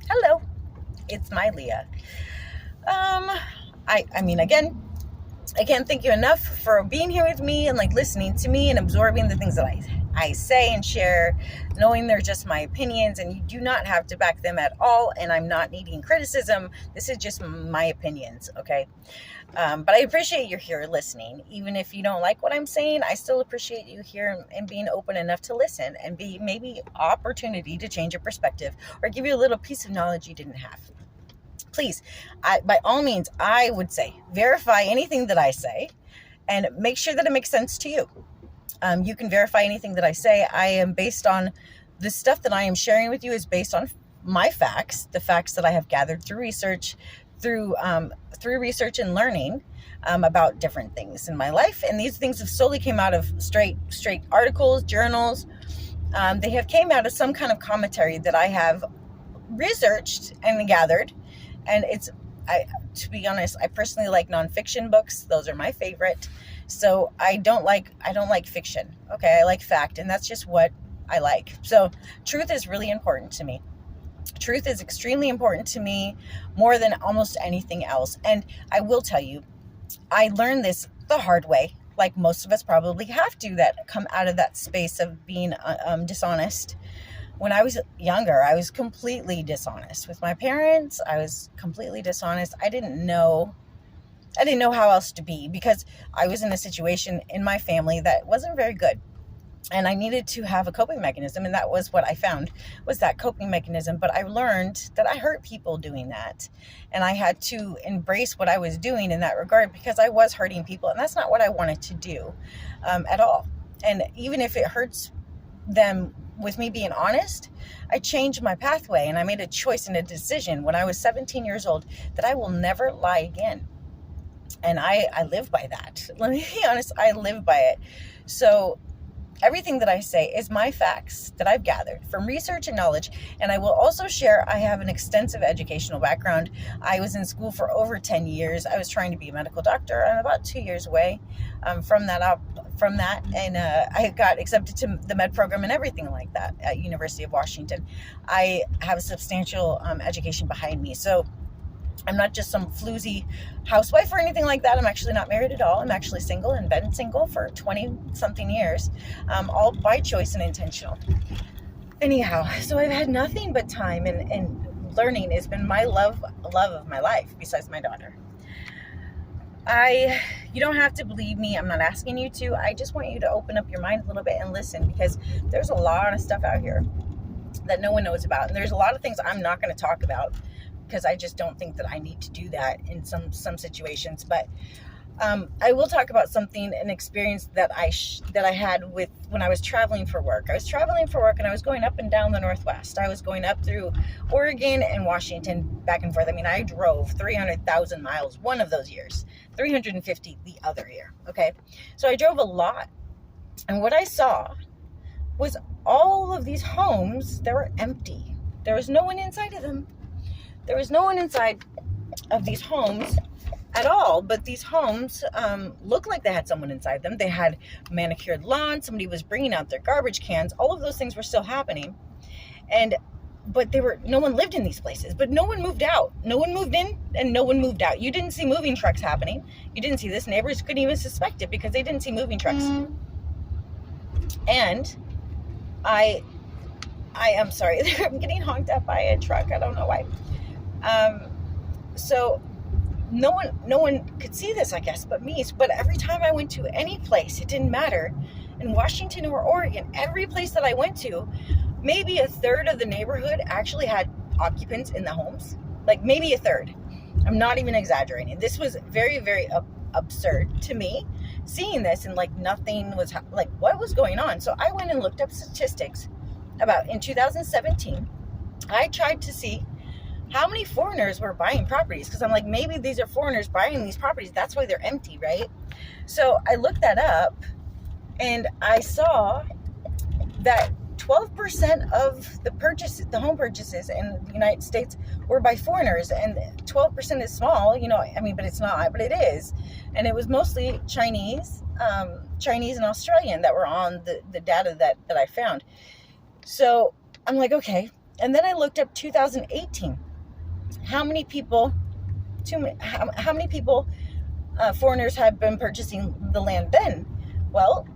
Hello, it's Myle'a. Again, I can't thank you enough for being here with me and listening to me and absorbing the things that I say and share, knowing they're just my opinions and you do not have to back them at all. And I'm not needing criticism. This is just my opinions, okay? But I appreciate you here listening. Even if you don't like what I'm saying, I still appreciate you here and being open enough to listen and be maybe opportunity to change your perspective or give you a little piece of knowledge you didn't have. Please, by all means, I would say verify anything that I say and make sure that it makes sense to you. You can verify anything that I say. I am based on the stuff that I am sharing with you is based on my facts, the facts that I have gathered through research, through research and learning about different things in my life. And these things have solely came out of straight articles, journals. They have came out of some kind of commentary that I have researched and gathered. And to be honest, I personally like nonfiction books. Those are my favorite. So I don't like fiction. Okay. I like fact, and that's just what I like. So truth is really important to me. Truth is extremely important to me, more than almost anything else. And I will tell you, I learned this the hard way, like most of us probably have to, that come out of that space of being dishonest. When I was younger, I was completely dishonest with my parents. I was completely dishonest. I didn't know how else to be, because I was in a situation in my family that wasn't very good. And I needed to have a coping mechanism. And that was what I found, was that coping mechanism. But I learned that I hurt people doing that. And I had to embrace what I was doing in that regard, because I was hurting people. And that's not what I wanted to do at all. And even if it hurts them with me being honest, I changed my pathway and I made a choice and a decision when I was 17 years old that I will never lie again. And I live by that. Let me be honest, I live by it. So everything that I say is my facts that I've gathered from research and knowledge. And I will also share, I have an extensive educational background. I was in school for over 10 years. I was trying to be a medical doctor. I'm about 2 years away from that. And I got accepted to the med program and everything like that at University of Washington. I have a substantial education behind me. So I'm not just some floozy housewife or anything like that. I'm actually not married at all. I'm actually single and been single for 20 something years, all by choice and intentional. Anyhow, so I've had nothing but time, and learning has been my love of my life, besides my daughter. You don't have to believe me. I'm not asking you to. I just want you to open up your mind a little bit and listen, because there's a lot of stuff out here that no one knows about. And there's a lot of things I'm not going to talk about, because I just don't think that I need to do that in some situations. But I will talk about an experience that I had with when I was traveling for work. I was traveling for work and I was going up and down the Northwest. I was going up through Oregon and Washington, back and forth. I mean, I drove 300,000 miles one of those years, 350 the other year. Okay. So I drove a lot. And what I saw was all of these homes that were empty. There was no one inside of them. There was no one inside of these homes at all, but these homes looked like they had someone inside them. They had manicured lawns. Somebody was bringing out their garbage cans. All of those things were still happening. But no one lived in these places, but no one moved out. No one moved in and no one moved out. You didn't see moving trucks happening. You didn't see this. Neighbors couldn't even suspect it because they didn't see moving trucks. And I am sorry, I'm getting honked at by a truck. I don't know why. So no one could see this, I guess, but me. But every time I went to any place, it didn't matter, in Washington or Oregon, every place that I went to, maybe a third of the neighborhood actually had occupants in the homes. Like maybe a third. I'm not even exaggerating. This was very, very absurd to me, seeing this, and nothing was what was going on. So I went and looked up statistics about in 2017. I tried to see how many foreigners were buying properties, because I'm like, maybe these are foreigners buying these properties. That's why they're empty, right? So I looked that up, and I saw that 12% of the home purchases in the United States were by foreigners, and 12% is small, but it's not, but it is. And it was mostly Chinese and Australian that were on the data that I found. So I'm like, okay, And then I looked up 2018. How many people, foreigners have been purchasing the land then? Well,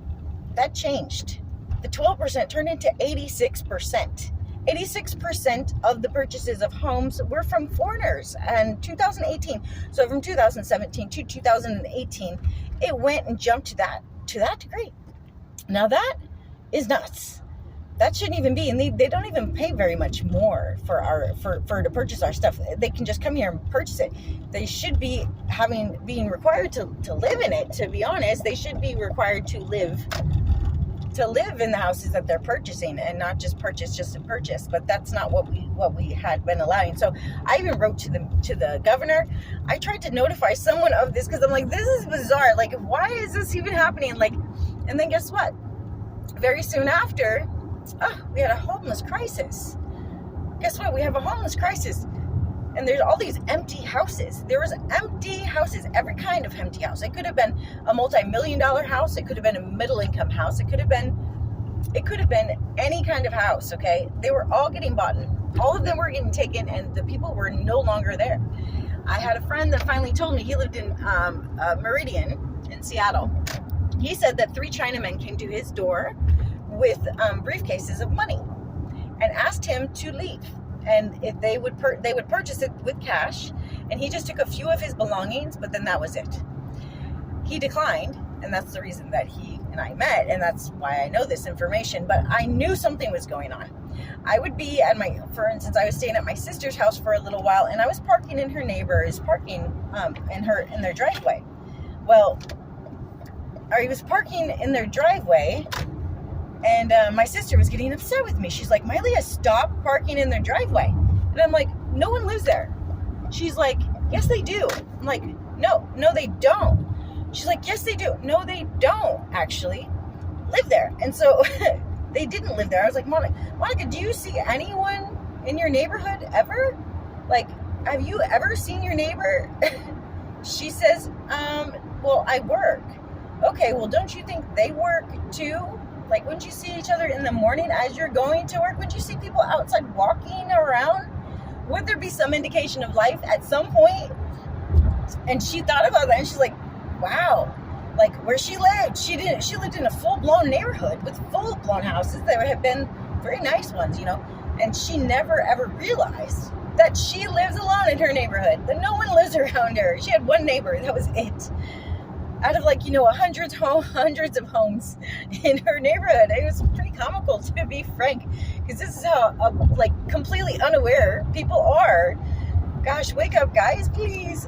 that changed. The 12% turned into 86%. 86% of the purchases of homes were from foreigners in 2018. So from 2017 to 2018, it went and jumped to that degree. Now that is nuts. That shouldn't even be, and they don't even pay very much more to purchase our stuff. They can just come here and purchase it. They should be being required to live in it. To be honest, they should be required to live in the houses that they're purchasing, and not just purchase just to purchase. But that's not what we had been allowing. So I even wrote to the governor. I tried to notify someone of this because I'm like, this is bizarre. Like, why is this even happening? Like, and then guess what? Very soon after, we had a homeless crisis. Guess what? We have a homeless crisis. And there's all these empty houses. There was empty houses, every kind of empty house. It could have been a multi-million-dollar house. It could have been a middle-income house. It could have been any kind of house, okay? They were all getting bought. All of them were getting taken, and the people were no longer there. I had a friend that finally told me, he lived in Meridian in Seattle. He said that 3 Chinamen came to his door with briefcases of money and asked him to leave, and if they would purchase it with cash, and he just took a few of his belongings, but then that was it. He declined, and that's the reason that he and I met, and that's why I know this information. But I knew something was going on. I would be at for instance, I was staying at my sister's house for a little while, and I was parking in her neighbor's parking in their driveway. Well, I was parking in their driveway, and my sister was getting upset with me. She's like, Myle'a, stop parking in their driveway. And I'm like, no one lives there. She's like, yes, they do. I'm like, no, they don't. She's like, yes, they do. No, they don't actually live there. And so they didn't live there. I was like, Monica, do you see anyone in your neighborhood ever? Like, have you ever seen your neighbor? She says, well, I work. Okay, well, don't you think they work too? Like, wouldn't you see each other in the morning as you're going to work? Wouldn't you see people outside walking around? Would there be some indication of life at some point? And she thought about that, and she's like, wow. Like, where she lived, she lived in a full-blown neighborhood with full-blown houses that have been very nice ones, and she never ever realized that she lives alone in her neighborhood, that no one lives around her. She had one neighbor, that was it. Out of hundreds of homes in her neighborhood. It was pretty comical, to be frank, because this is how completely unaware people are. Gosh, wake up, guys, please.